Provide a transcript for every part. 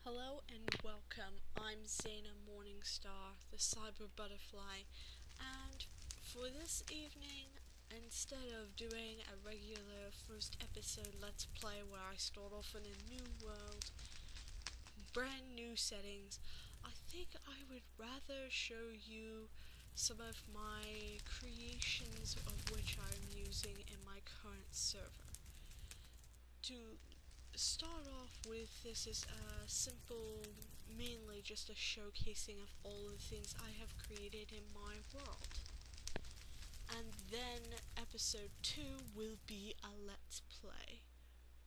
Hello and welcome. I'm Zaina Morningstar, the Cyber Butterfly, and for this evening, instead of doing a regular first episode Let's Play where I start off in a new world, brand new settings, I think I would rather show you some of my creations of which I'm using in my current server. To start off with, this is a simple, mainly just a showcasing of all the things I have created in my world. And then episode 2 will be a Let's Play.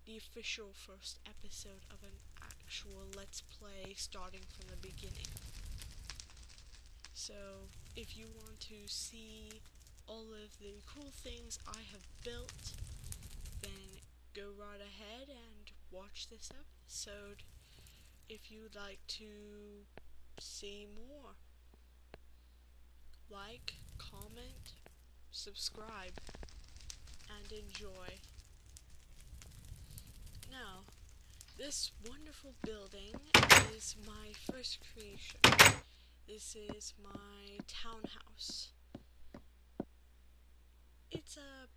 The official first episode of an actual Let's Play starting from the beginning. So, if you want to see all of the cool things I have built, then go right ahead and watch this episode if you'd like to see more. Like, comment, subscribe, and enjoy. Now, this wonderful building is my first creation. This is my townhouse. It's a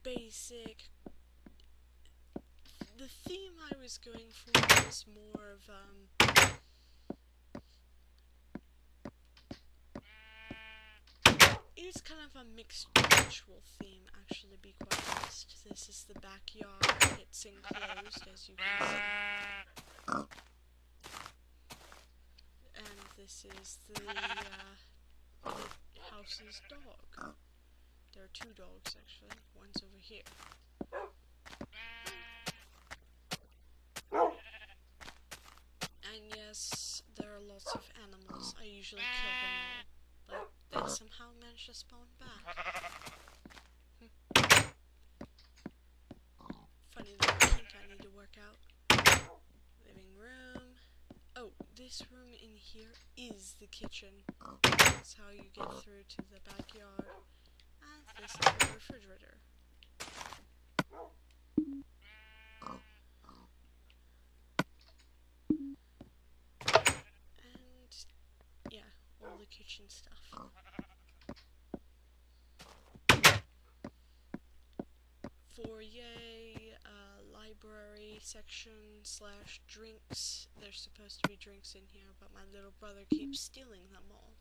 basic. The theme I was going for was more of it's kind of a mixed ritual theme, actually, to be quite honest. This is the backyard. It's enclosed, as you can see. And this is the house's dog. There are two dogs, actually. One's over here. And yes, there are lots of animals. I usually kill them all, but they somehow manage to spawn back. Funny little kink I need to work out. Living room. Oh, this room in here is the kitchen. That's how you get through to the backyard. And this is the refrigerator. And yeah, all the kitchen stuff. Foyer, library section / drinks. There's supposed to be drinks in here, but my little brother keeps stealing them all.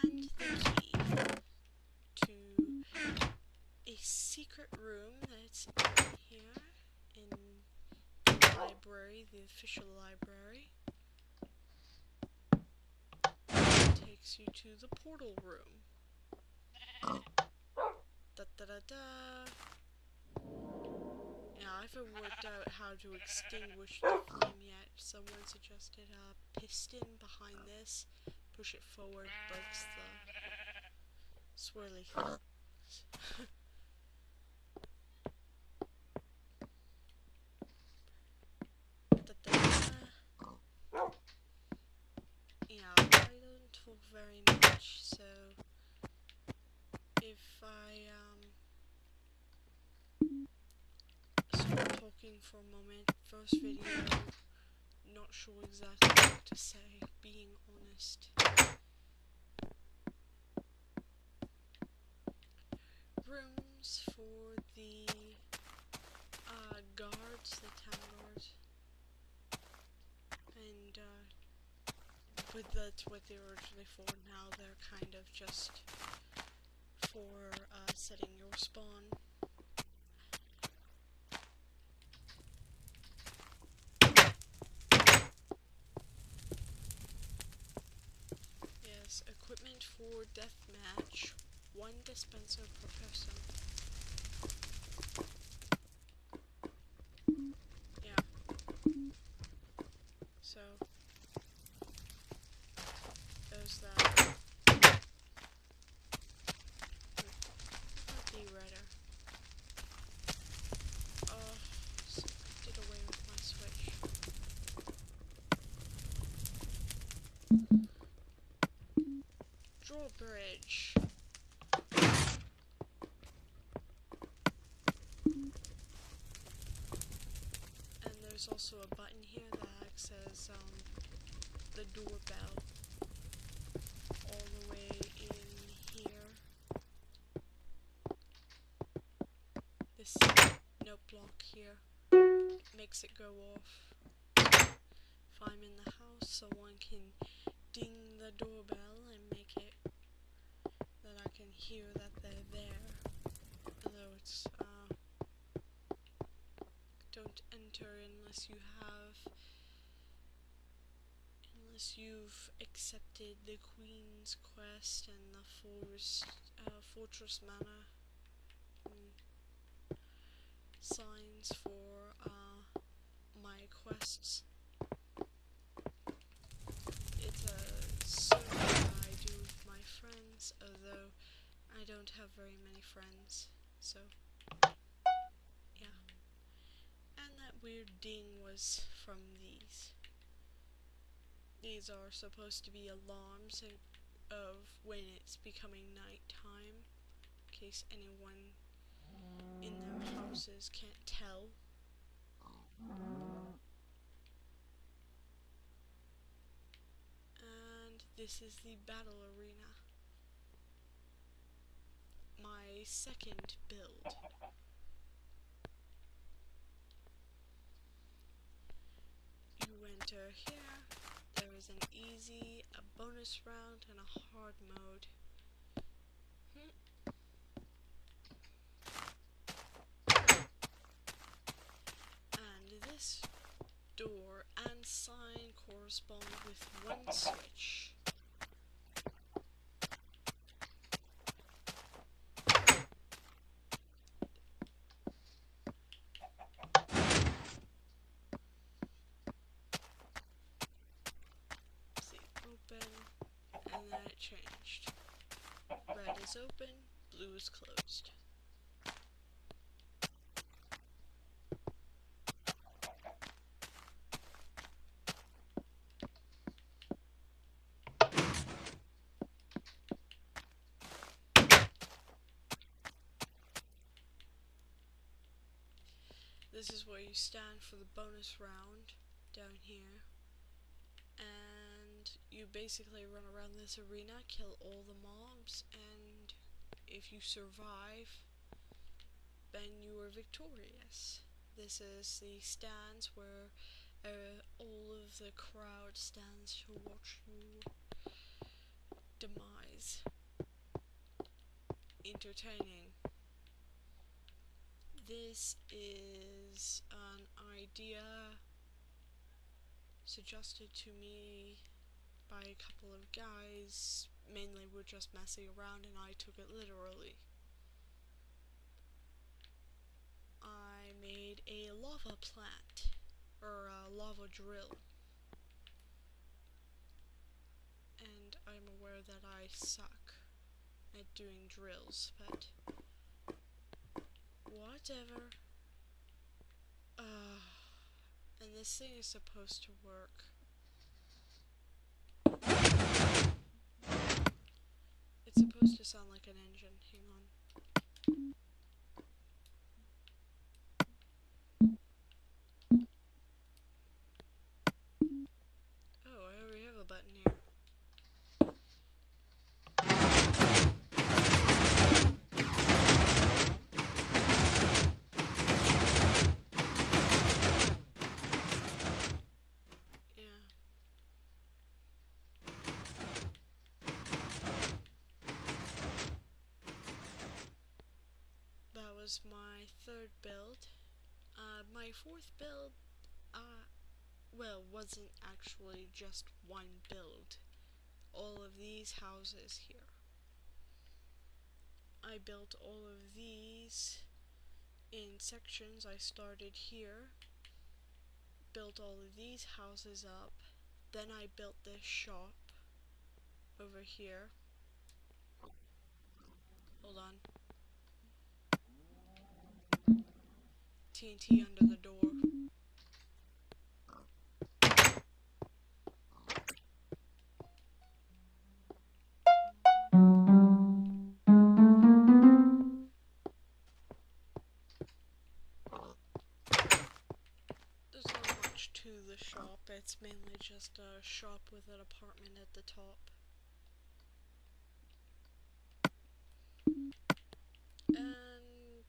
And the key to a secret room that's in here, in the library, the official library. It takes you to the portal room. Yeah, I haven't worked out how to extinguish the flame yet. Someone suggested a piston behind this. Push it forward, breaks the swirly thing. Yeah, I don't talk very much, so if I start talking for a moment, first video, not sure exactly what to say, being honest. Rooms for the guards, the town guards, and but that's what they were originally for. Now they're kind of just for setting your spawn. Yes, equipment for deathmatch. 1 dispenser per person. Yeah. So there's that. D-Redder. Oh, did away with my switch. Drawbridge. And there's there's also a button here that acts as the doorbell all the way in here. This note block here makes it go off if I'm in the house, so one can ding the doorbell and make it that I can hear that they're there. Although it's don't enter unless you've accepted the Queen's quest and the Fortress Manor signs for my quests. It's a server that I do with my friends, although I don't have very many friends, so yeah. And that weird ding was from these. These are supposed to be alarms of when it's becoming nighttime, in case anyone in their houses can't tell. And this is the battle arena. My second build. You enter here. There is an easy, a bonus round, and a hard mode. And this door and sign correspond with one switch. And then it changed. Red is open, blue is closed. This is where you stand for the bonus round, down here. And you basically run around this arena, kill all the mobs, and if you survive, then you are victorious. This is the stands where all of the crowd stands to watch you demise. Entertaining. This is an idea suggested to me by a couple of guys. Mainly we're just messing around and I took it literally. I made a lava plant, or a lava drill. And I'm aware that I suck at doing drills, but whatever. And this thing is supposed to work. It's supposed to sound like an engine. Hang on. Oh, I already have a button here. That was my third build. My fourth build, well, wasn't actually just one build. All of these houses here. I built all of these in sections. I started here, built all of these houses up, then I built this shop over here. Hold on. TNT under the door. There's no to the shop. It's mainly just a shop with an apartment at the top. And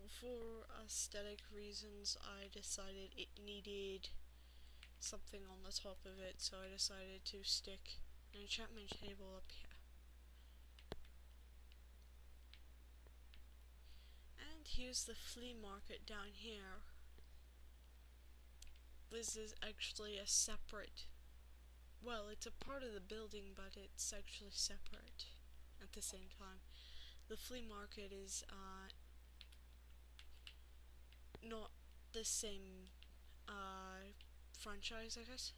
for aesthetic reasons, I decided it needed something on the top of it, so I decided to stick an enchantment table up here. And here's the flea market down here. This is actually a separate, well, it's a part of the building, but it's actually separate at the same time. The flea market is not the same franchise, I guess.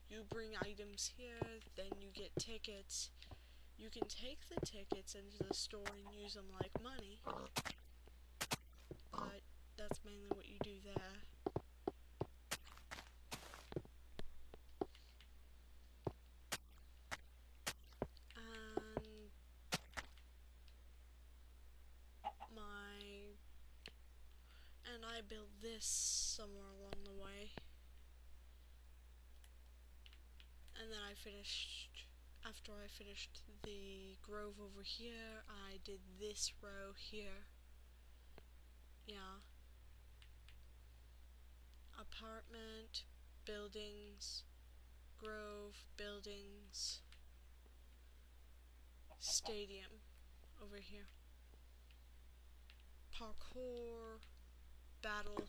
You bring items here, then you get tickets. You can take the tickets into the store and use them like money, but that's mainly what you do there. And I built this somewhere along the way. And then after I finished the grove over here, I did this row here. Yeah. Apartment, buildings, grove, buildings, stadium over here. Parkour, battle,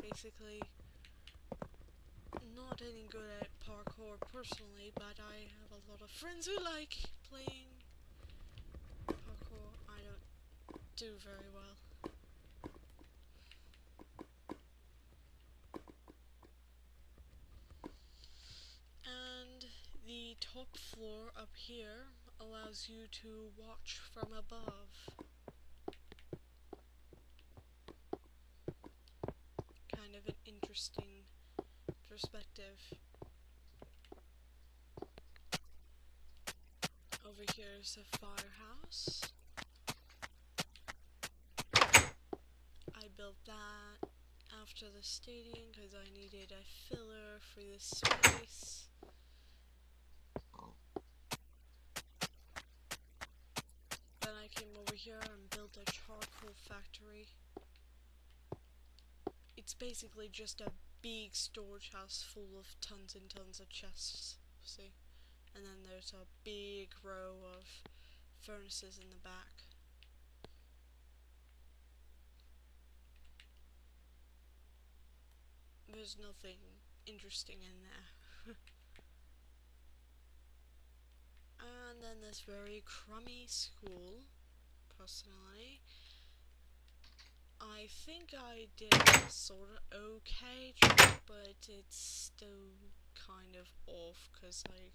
basically. Not any good at parkour personally, but I have a lot of friends who like playing parkour. I don't do very well. And the top floor up here allows you to watch from above. Kind of an interesting perspective. Over here is a firehouse. I built that after the stadium because I needed a filler for this space. Then I came over here and built a charcoal factory. It's basically just a big storage house full of tons and tons of chests, see? And then there's a big row of furnaces in the back. There's nothing interesting in there. And then this very crummy school, personally. I think I did a sort of okay job, but it's still kind of off because the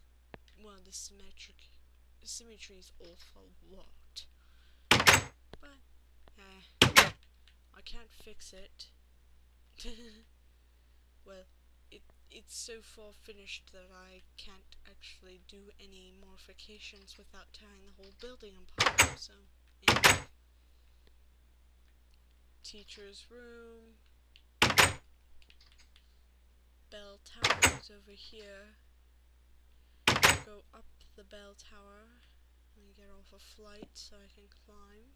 symmetry is off a lot. But, I can't fix it. Well, it's so far finished that I can't actually do any modifications without tearing the whole building apart, so, yeah. Teacher's room. Bell tower is over here. Go up the bell tower and get off a flight so I can climb.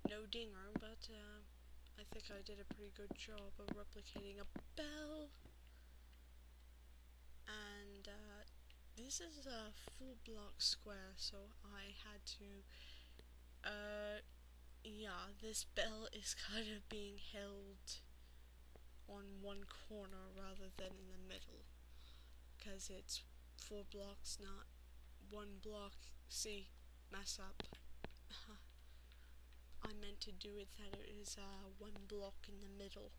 No dinger, but I think I did a pretty good job of replicating a bell. And this is a full block square, so I had to yeah, this bell is kind of being held on one corner rather than in the middle, because it's 4 blocks, not 1 block. See, mess up. I meant to do it that it is 1 block in the middle.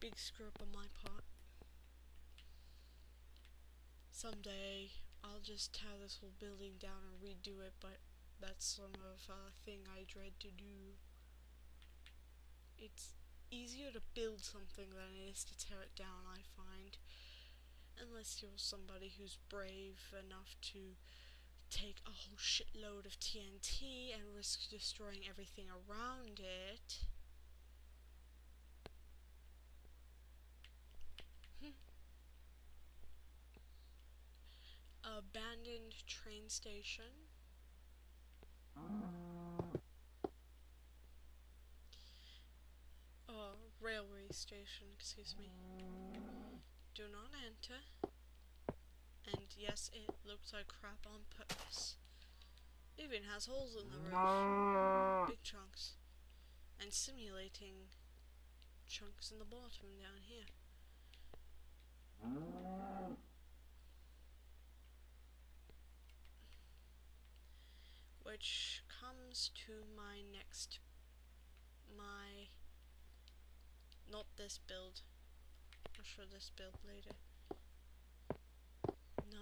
Big screw up on my part. Someday I'll just tear this whole building down and redo it, but that's sort of a thing I dread to do. It's easier to build something than it is to tear it down, I find. Unless you're somebody who's brave enough to take a whole shitload of TNT and risk destroying everything around it. Abandoned train station. Railway station, excuse me. Do not enter. And yes, it looks like crap on purpose. It even has holes in the roof. Big chunks. And simulating chunks in the bottom down here. Which comes to my next, not this build. I'll show this build later. No.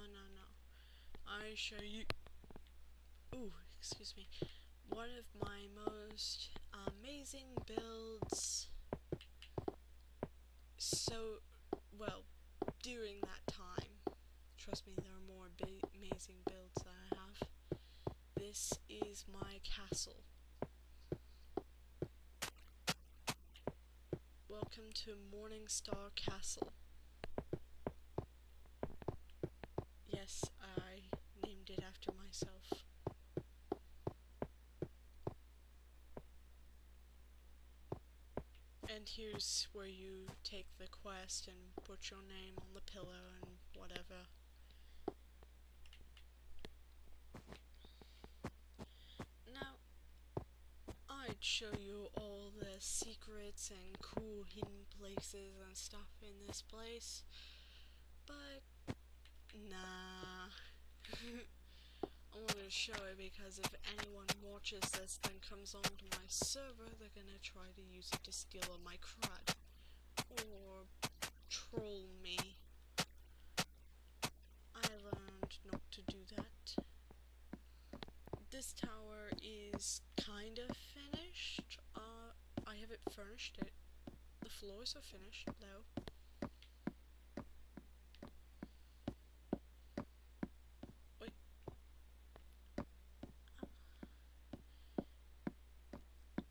I show you, excuse me, one of my most amazing builds. So, well, during that time, trust me, there are more amazing builds that I have. This is my castle. Welcome to Morningstar Castle. Yes, I named it after myself. And here's where you take the quest and put your name on the pillow and whatever. Now, I'd show you all the secrets and cool hidden places and stuff in this place, but nah. I'm not gonna show it because if anyone watches this then comes onto my server, they're gonna try to use it to steal all my crud. Or troll me. I learned not to do that. This tower is kind of finished. I haven't furnished it. The floors are finished though.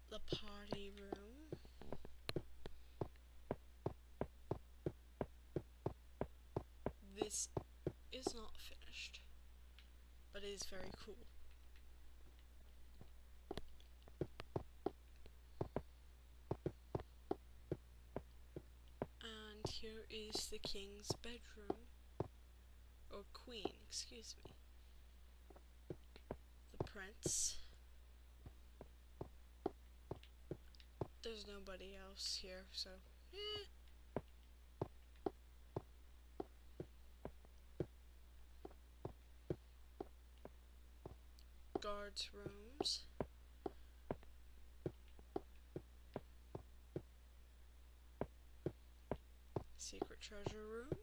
The party room. This is not finished, but it is very cool. And here is the king's bedroom, or queen, excuse me. The prince. There's nobody else here, so guards' rooms. Secret treasure room.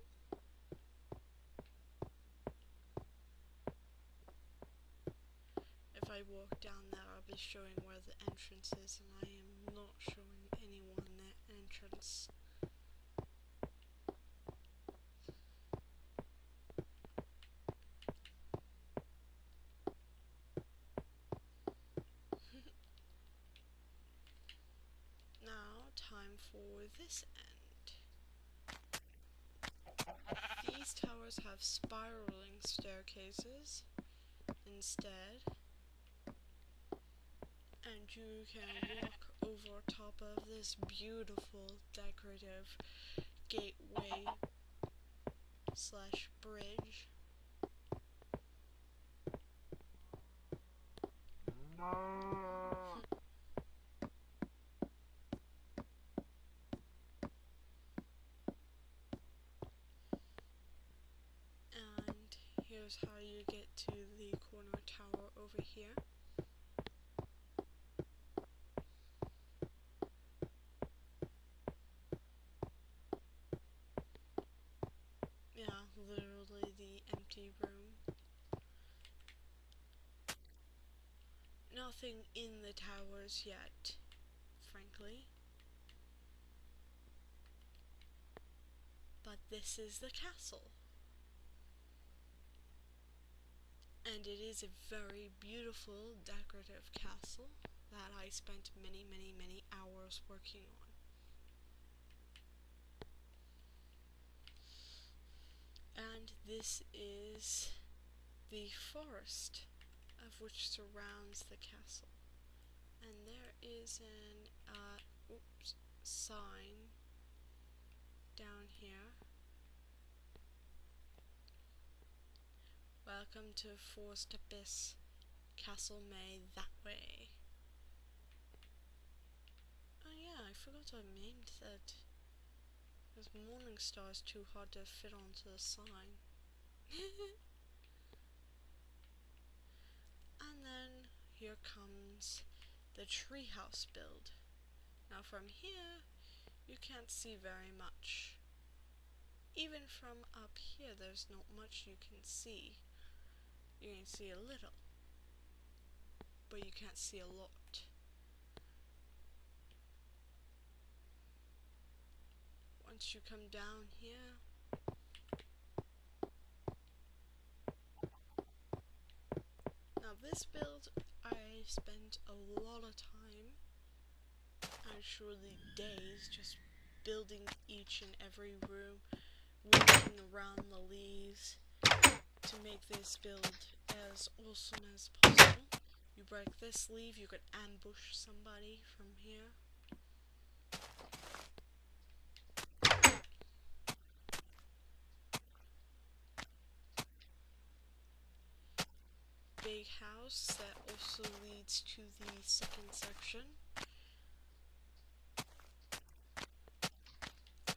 If I walk down there, I'll be showing where the entrance is, and I am not showing anyone that entrance. Now, time for this end. These towers have spiraling staircases instead, and you can walk over top of this beautiful decorative gateway / bridge. And here's how you get to the corner tower over here. Yeah, literally the empty room. Nothing in the towers yet, frankly. But this is the castle. And it is a very beautiful decorative castle that I spent many, many, many hours working on. And this is the forest of which surrounds the castle. And there is an sign down here. Welcome to Forest Abyss. Castle May that way. Oh yeah, I forgot I named that. Because Morningstar is too hard to fit onto the sign. And then here comes the treehouse build. Now from here, you can't see very much. Even from up here, there's not much you can see. You can see a little, but you can't see a lot. Once you come down here, now this build, I spent a lot of time, actually days, just building each and every room, working around the leaves to make this build as awesome as possible. You break this leaf, you could ambush somebody from here. Big house that also leads to the second section.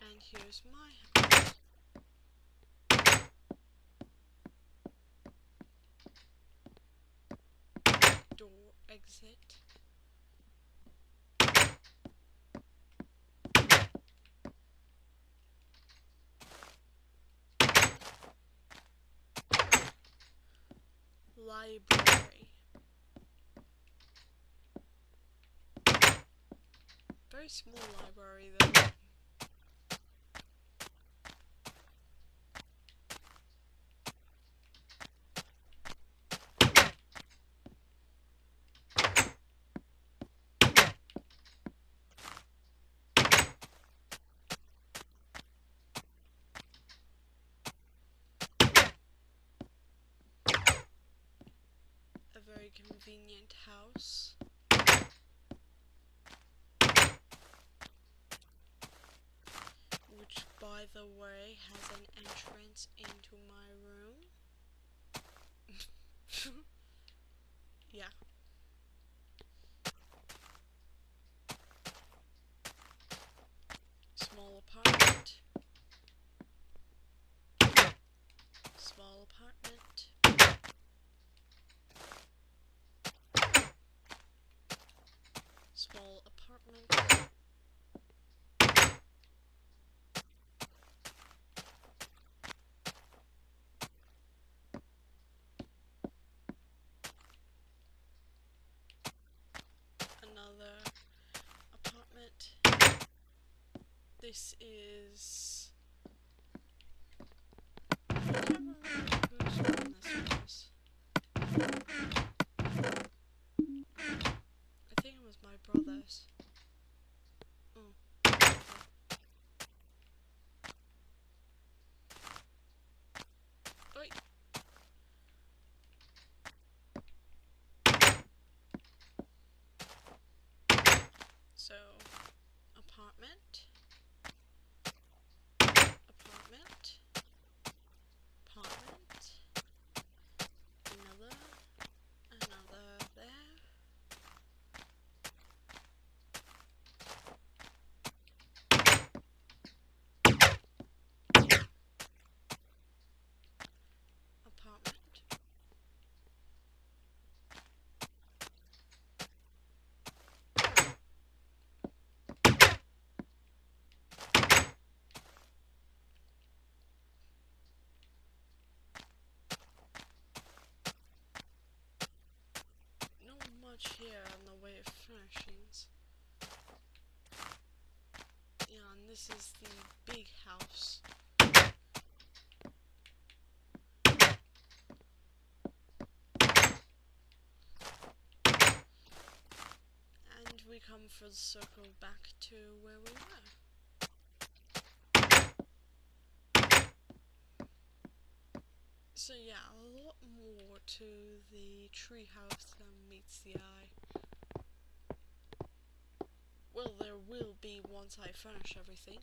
And here's my house. Door, exit. Library. Very small library though. A very convenient house. Which, by the way, has an entrance into my room. Yeah. Small apartment. Small apartment. Small apartment. Another apartment. This is... I can't remember whose room this was. I think it was my brother's. Oi. So, apartment, apartment, apartment, another there. Apartment. Not much here in the way of furnishings. Yeah, and this is the big house. we come full circle back to where we were. So yeah, a lot more to the treehouse than meets the eye. Well, there will be once I finish everything.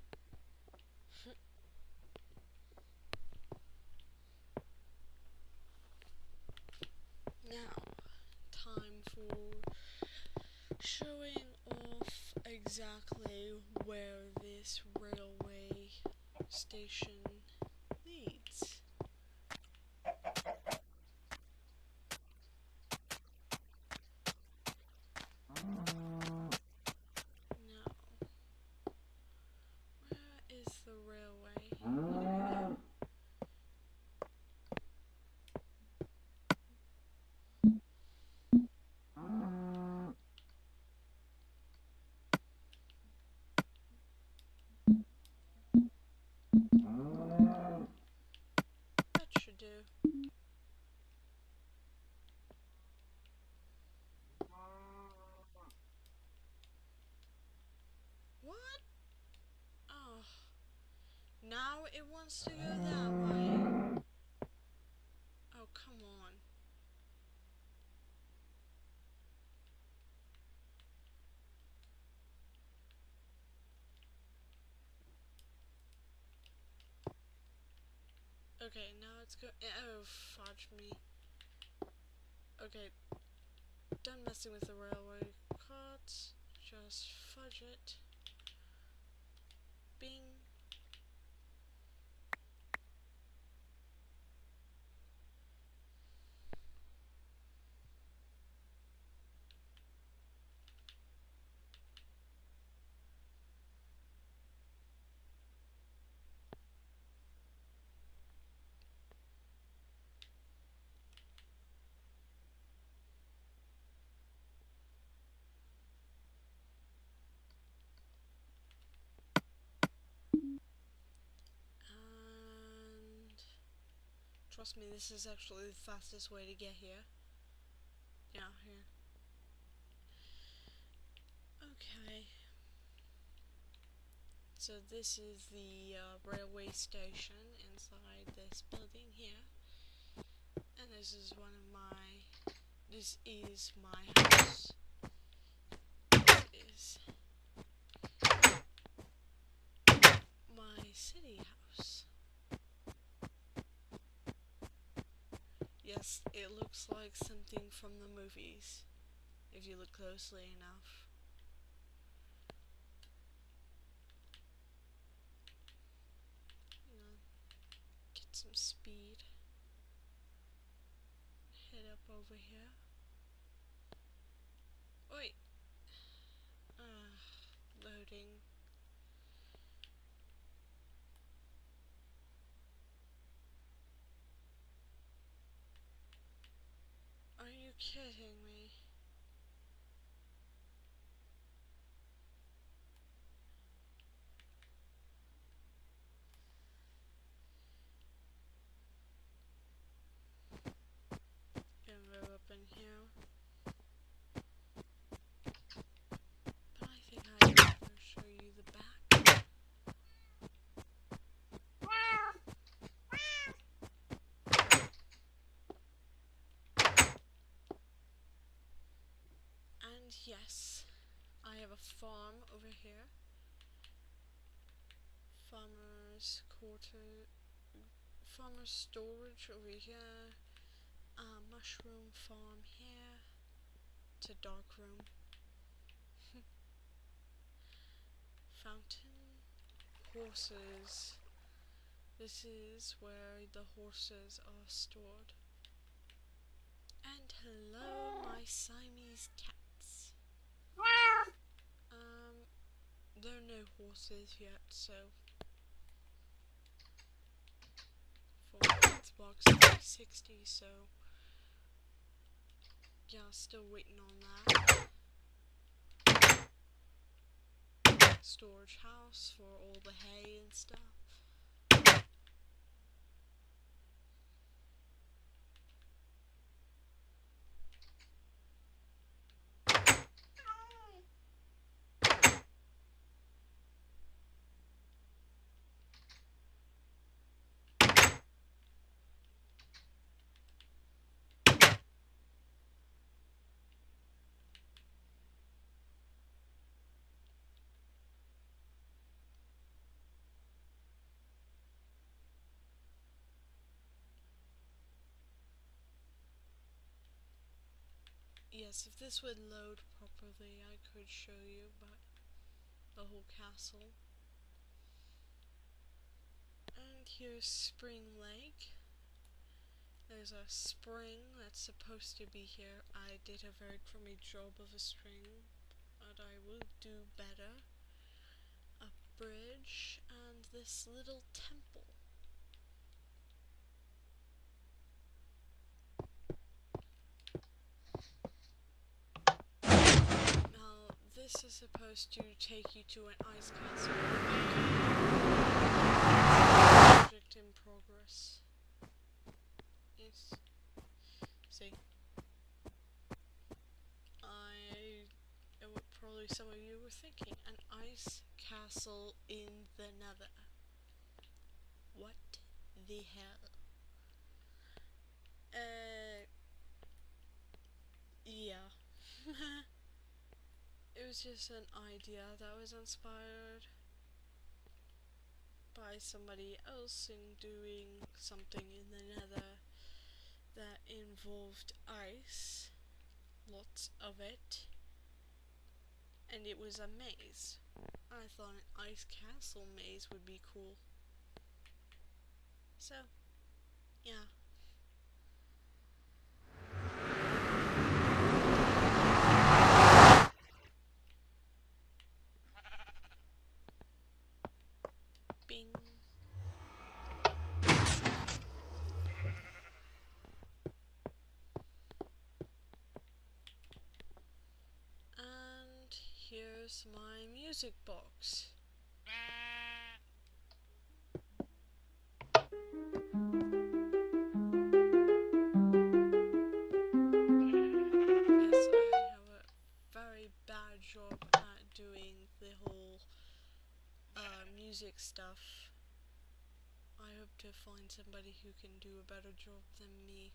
Now, time for showing off exactly where this railway station leads. Now, where is the railway? That should do. What? Oh. Now it wants to go that way. Oh, come on. Okay, now it's oh, fudge me. Okay, done messing with the railway cards. Just fudge it. Bing. And trust me, this is actually the fastest way to get here. Yeah, here. Okay. So this is the railway station inside this building here. And this is this is my house. This is my city house. Yes, it looks like something from the movies, if you look closely enough. Get some speed. Head up over here. Wait. Loading. Are you kidding me? Gonna go up in here. But I think I'd rather show you the back. And yes, I have a farm over here. Farmer's storage over here. Mushroom farm here. It's a dark room. Fountain. Horses. This is where the horses are stored. And hello, my Siamese cats. There are no horses yet, so for Xbox 360, so yeah, still waiting on that. Storage house for all the hay and stuff. yes, if this would load properly, I could show you, but the whole castle. And here's Spring Lake. There's a spring that's supposed to be here. I did a very crummy job of a string, but I will do better. A bridge, and this little temple. Now, this is supposed to take you to an ice castle. Project in progress. Yes. See? What probably some of you were thinking, an ice castle in the Nether. What the hell? Yeah. It was just an idea that was inspired by somebody else in doing something in the Nether that involved ice, lots of it, and it was a maze. I thought an ice castle maze would be cool. So, yeah. Bing. And here's my music box. Yes, I have a very bad job at doing the whole music stuff. I hope to find somebody who can do a better job than me.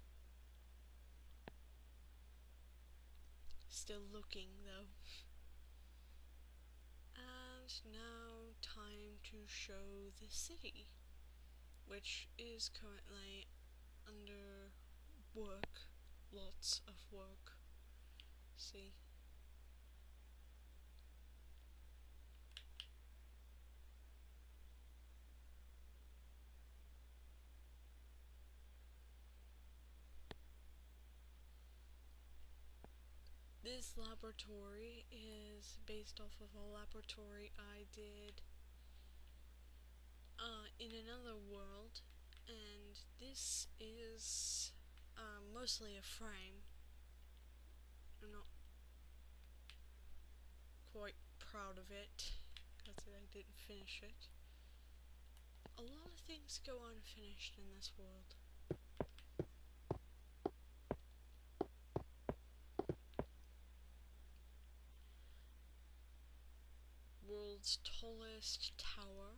Still looking though. And now time to show the city, which is currently under work. Lots of work. See? This laboratory is based off of a laboratory I did in another world, and this is mostly a frame. I'm not quite proud of it because I didn't finish it. A lot of things go unfinished in this world. World's tallest tower.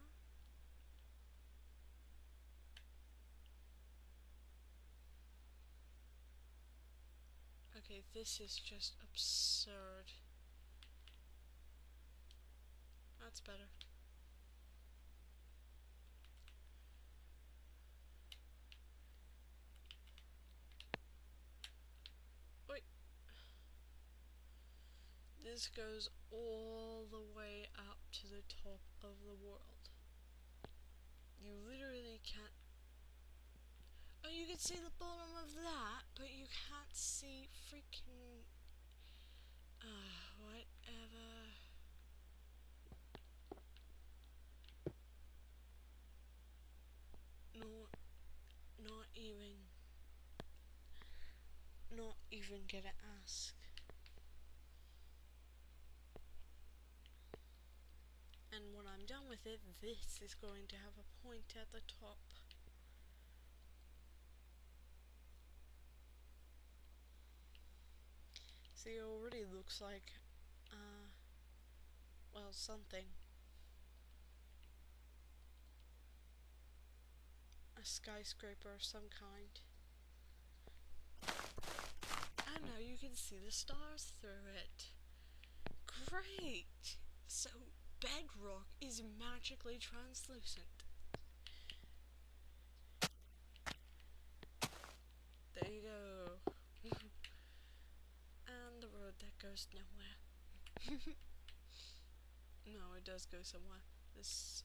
Okay, this is just absurd. That's better. Wait. This goes all the way up to the top of the world. You literally can't... Oh, you can see the bottom of that, but you can't see freaking... whatever. Not even gonna ask. And when I'm done with it, this is going to have a point at the top. See, it already looks like, well, something. A skyscraper of some kind. And now you can see the stars through it. Great! So, bedrock is magically translucent. There you go. And the road that goes nowhere. No, it does go somewhere. This...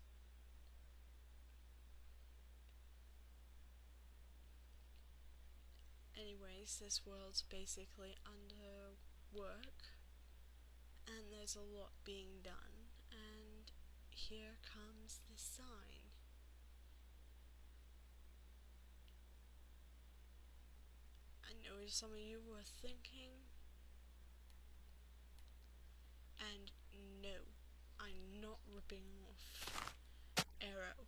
Anyways, this world's basically under work, and there's a lot being done, and here comes the sign. I know some of you were thinking, and no, I'm not ripping off Arrow.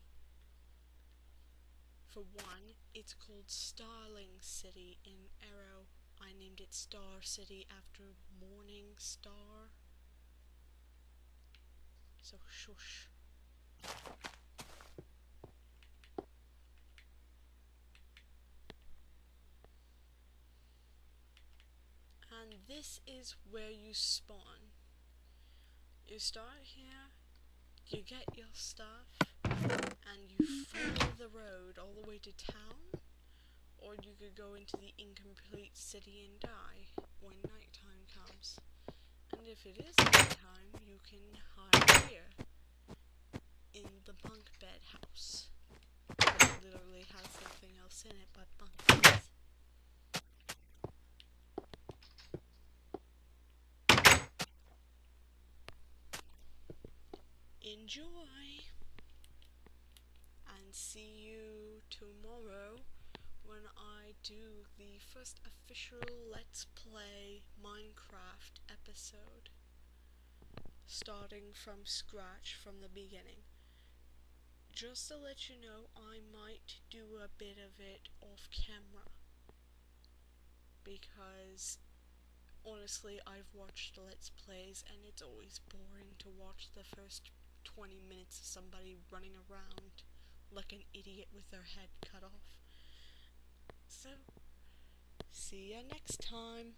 For one, it's called Starling City in Arrow. I named it Star City after Morning Star. So shush. And this is where you spawn. You start here, you get your stuff, and you follow the road all the way to town, or you could go into the incomplete city and die when nighttime comes. And if it is nighttime, you can hide here, in the bunk bed house. It literally has nothing else in it but bunk beds. Enjoy! And see you tomorrow when I do the first official Let's Play Minecraft episode. Starting from scratch from the beginning. Just to let you know, I might do a bit of it off camera. Because honestly, I've watched Let's Plays and it's always boring to watch the first 20 minutes of somebody running around like an idiot with their head cut off. So, see ya next time.